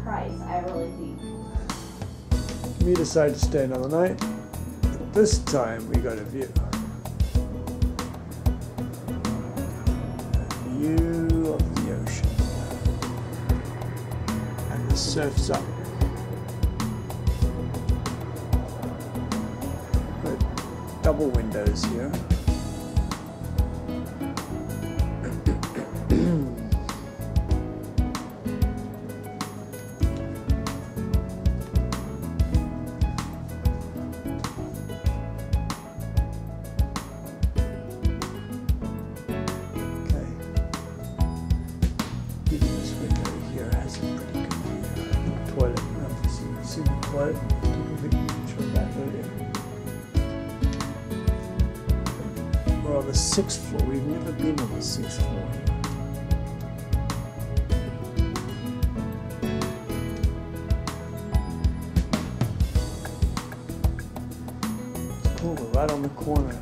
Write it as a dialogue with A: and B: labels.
A: price, I really think.
B: We decided to stay another night, but this time we got a view. A view of the ocean. And the surf's up. Got double windows here. Toilet. See the toilet? We're on the 6th floor. We've never been on the 6th floor here. It's cool. We're right on the corner.